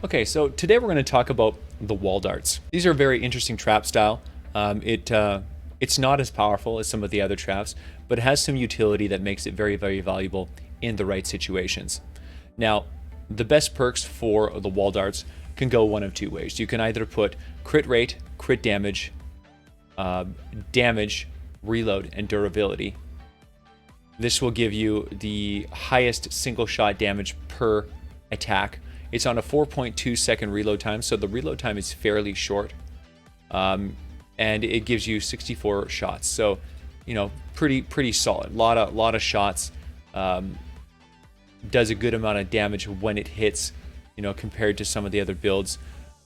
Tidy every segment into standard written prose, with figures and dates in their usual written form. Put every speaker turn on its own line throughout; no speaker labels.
Okay, so today we're going to talk about the wall darts. These are a very interesting trap style. It's not as powerful as some of the other traps, but it has some utility that makes it very, very valuable in the right situations. Now, the best perks for the wall darts can go one of two ways. You can either put crit rate, crit damage, damage, reload, and durability. This will give you the highest single shot damage per attack. It's on a 4.2 second reload time, so the reload time is fairly short. And it gives you 64 shots. So, you know, pretty solid. Lot of shots. Does a good amount of damage when it hits, you know, compared to some of the other builds.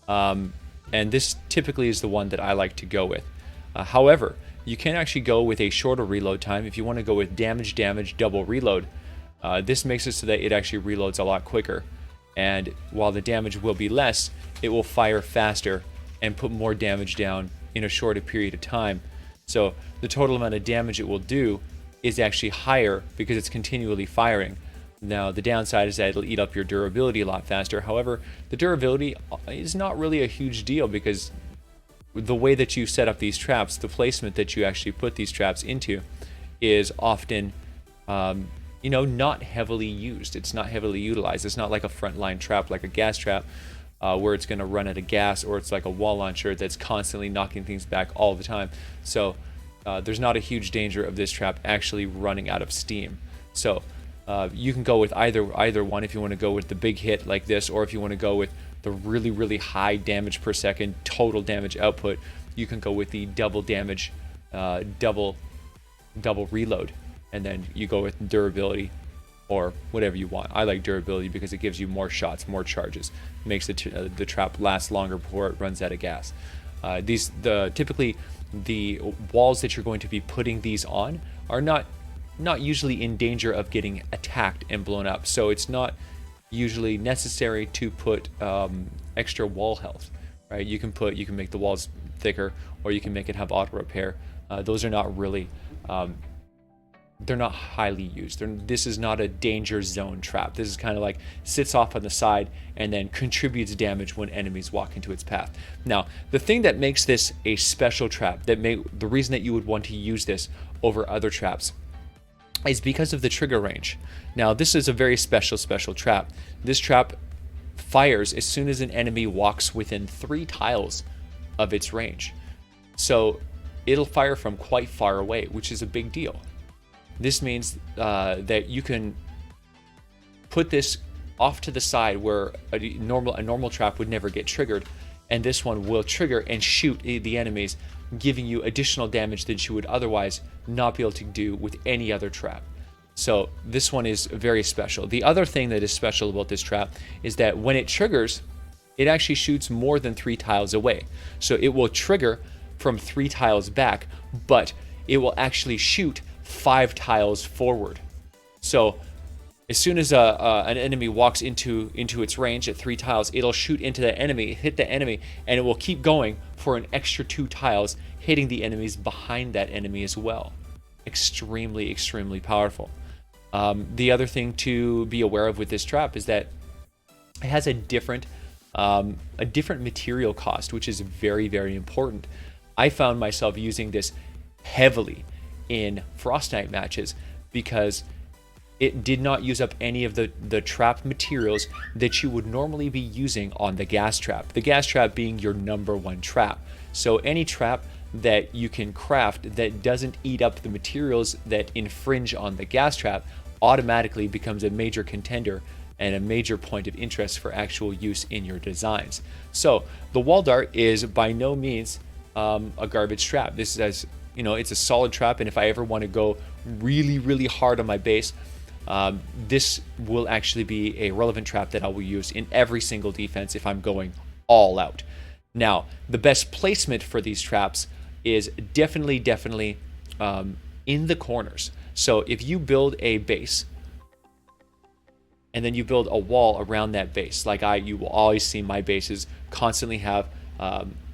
And this typically is the one that I like to go with. However, you can actually go with a shorter reload time. If you want to go with damage, double reload, this makes it so that it actually reloads a lot quicker. And while the damage will be less, it will fire faster and put more damage down in a shorter period of time. So the total amount of damage it will do is actually higher because it's continually firing. Now, the downside is that it'll eat up your durability a lot faster. However, the durability is not really a huge deal because the way that you set up these traps, the placement that you actually put these traps into is often you know, not heavily used. It's not heavily utilized. It's not like a frontline trap, like a gas trap, where it's going to run out of gas, or it's like a wall launcher that's constantly knocking things back all the time. So there's not a huge danger of this trap actually running out of steam. So you can go with either one if you want to go with the big hit like this, or if you want to go with the really high damage per second total damage output, you can go with the double damage, double reload. And then you go with durability or whatever you want. I like durability because it gives you more shots, more charges. It makes the trap last longer before it runs out of gas. Typically the walls that you're going to be putting these on are not usually in danger of getting attacked and blown up. So it's not usually necessary to put extra wall health, right? You can make the walls thicker, or you can make it have auto repair. Those are not really they're not highly used. This is not a danger zone trap. This is kind of like sits off on the side and then contributes damage when enemies walk into its path. Now, the thing that makes this a special trap, the reason that you would want to use this over other traps, is because of the trigger range. Now, this is a very special trap. This trap fires as soon as an enemy walks within 3 tiles of its range. So it'll fire from quite far away, which is a big deal. This means that you can put this off to the side where a normal trap would never get triggered, and this one will trigger and shoot the enemies, giving you additional damage that you would otherwise not be able to do with any other trap. So this one is very special. The other thing that is special about this trap is that when it triggers, it actually shoots more than 3 tiles away. So it will trigger from 3 tiles back, but it will actually shoot 5 tiles forward. So as soon as an enemy walks into its range at 3 tiles, it'll shoot into the enemy, hit the enemy, and it will keep going for an extra 2 tiles, hitting the enemies behind that enemy as well. Extremely powerful. The other thing to be aware of with this trap is that it has a different material cost, which is very important. I found myself using this heavily in Fortnite matches because it did not use up any of the trap materials that you would normally be using on the gas trap. The gas trap being your #1 trap. So any trap that you can craft that doesn't eat up the materials that infringe on the gas trap automatically becomes a major contender and a major point of interest for actual use in your designs. So the wall dart is by no means a garbage trap. This is, as you know, it's a solid trap, and if I ever want to go really hard on my base, this will actually be a relevant trap that I will use in every single defense if I'm going all out. Now, the best placement for these traps is definitely in the corners. So if you build a base and then you build a wall around that base, like you will always see my bases constantly have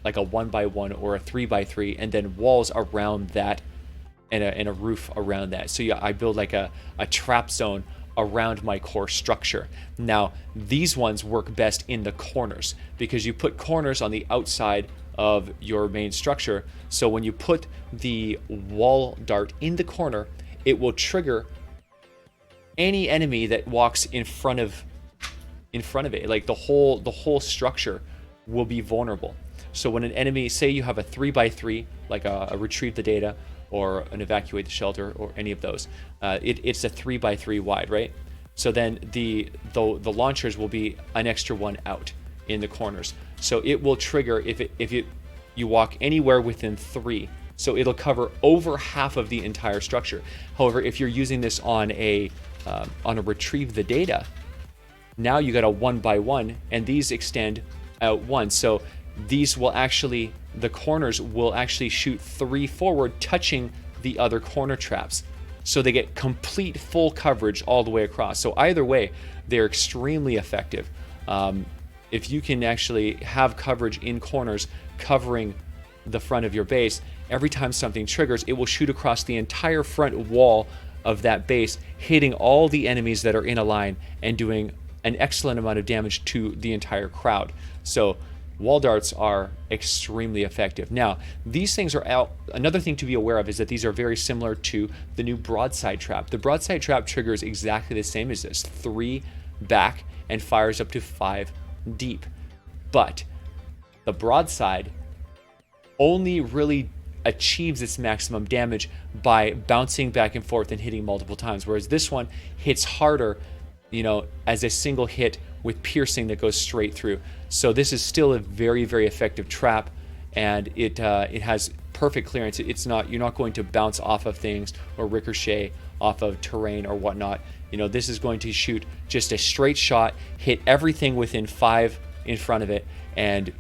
like a 1x1 or a 3x3, and then walls around that and a roof around that. So yeah, I build like a trap zone around my core structure. Now, these ones work best in the corners because you put corners on the outside of your main structure. So when you put the wall dart in the corner, it will trigger any enemy that walks in front of it. Like the whole structure will be vulnerable. So when an enemy, say you have a 3x3, like a retrieve the data or an evacuate the shelter or any of those, it's a 3x3 wide, right? So then the launchers will be an extra one out in the corners. So it will trigger if you walk anywhere within 3. So it'll cover over half of the entire structure. However, if you're using this on a retrieve the data, now you got a 1x1, and these extend out 1. So these will actually, the corners will actually shoot 3 forward, touching the other corner traps. So they get complete full coverage all the way across. So either way, they're extremely effective. If you can actually have coverage in corners covering the front of your base, every time something triggers, it will shoot across the entire front wall of that base, hitting all the enemies that are in a line and doing an excellent amount of damage to the entire crowd. So wall darts are extremely effective. Now, these things are out. Another thing to be aware of is that these are very similar to the new broadside trap. The broadside trap triggers exactly the same as this: 3 back and fires up to 5 deep. But the broadside only really achieves its maximum damage by bouncing back and forth and hitting multiple times, whereas this one hits harder, as a single hit with piercing that goes straight through. So this is still a very, very effective trap, and it has perfect clearance. You're not going to bounce off of things or ricochet off of terrain or whatnot. This is going to shoot just a straight shot, hit everything within 5 in front of it, and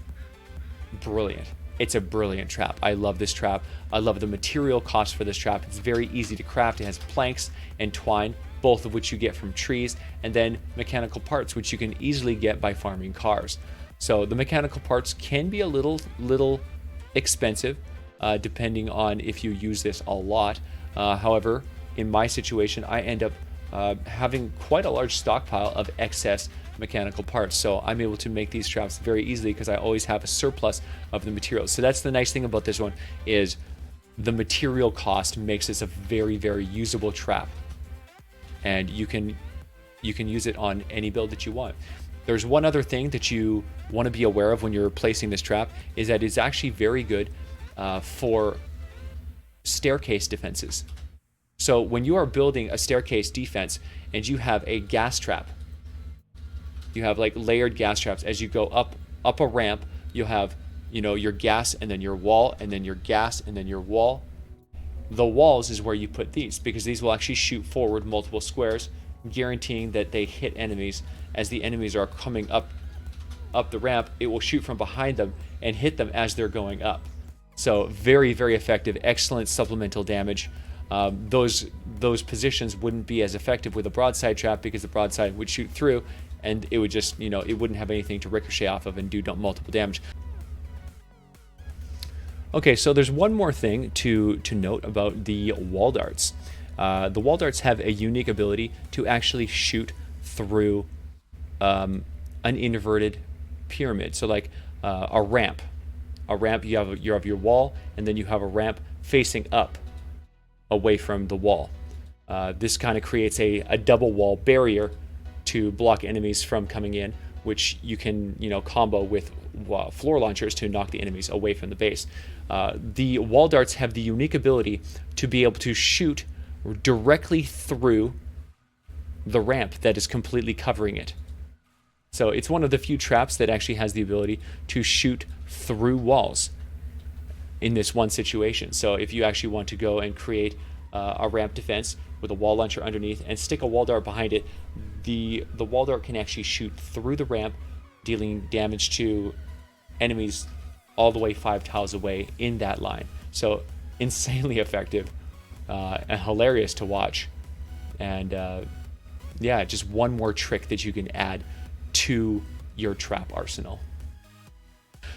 brilliant. It's a brilliant trap. I love this trap. I love the material cost for this trap. It's very easy to craft. It has planks and twine, both of which you get from trees, and then mechanical parts, which you can easily get by farming cars. So the mechanical parts can be a little expensive, depending on if you use this a lot. However, in my situation, I end up having quite a large stockpile of excess mechanical parts, so I'm able to make these traps very easily because I always have a surplus of the materials. So that's the nice thing about this one, is the material cost makes this a very, very usable trap, and you can use it on any build that you want. There's one other thing that you want to be aware of when you're placing this trap, is that it's actually very good for staircase defenses. So when you are building a staircase defense and you have a gas trap, you have like layered gas traps. As you go up a ramp, you'll have your gas and then your wall and then your gas and then your wall. The walls is where you put these, because these will actually shoot forward multiple squares, guaranteeing that they hit enemies. As the enemies are coming up the ramp, it will shoot from behind them and hit them as they're going up. So very, very effective, excellent supplemental damage. Those positions wouldn't be as effective with a broadside trap, because the broadside would shoot through and it would just, it wouldn't have anything to ricochet off of and do multiple damage. Okay, so there's one more thing to note about the wall darts. The wall darts have a unique ability to actually shoot through an inverted pyramid. So like a ramp. You have your wall, and then you have a ramp facing up away from the wall. This kind of creates a double wall barrier to block enemies from coming in, which you can combo with floor launchers to knock the enemies away from the base. The wall darts have the unique ability to be able to shoot directly through the ramp that is completely covering it. So it's one of the few traps that actually has the ability to shoot through walls in this one situation. So if you actually want to go and create a ramp defense with a wall launcher underneath and stick a wall dart behind it, the wall dart can actually shoot through the ramp, dealing damage to enemies all the way 5 tiles away in that line. So insanely effective and hilarious to watch. And yeah, just one more trick that you can add to your trap arsenal.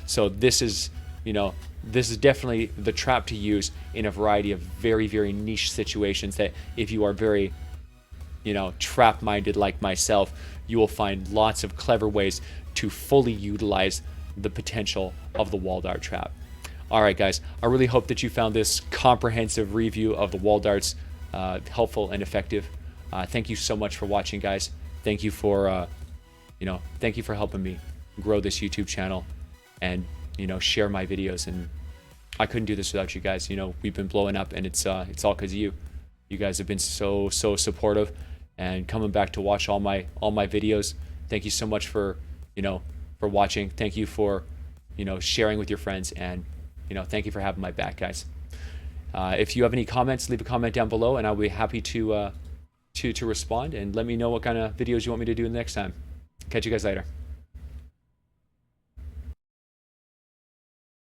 So this is definitely the trap to use in a variety of very, very niche situations, that if you are very trap minded like myself, you will find lots of clever ways to fully utilize the potential of the wall dart trap. All right, guys, I really hope that you found this comprehensive review of the wall darts helpful and effective. Thank you so much for watching, guys. Thank you for thank you for helping me grow this YouTube channel and share my videos. And I couldn't do this without you guys. We've been blowing up, and it's all because of you. You guys have been so supportive and coming back to watch all my videos. Thank you so much for for watching. Thank you for sharing with your friends, and thank you for having my back, guys. If you have any comments, leave a comment down below, and I'll be happy to respond, and let me know what kind of videos you want me to do next time. Catch you guys later.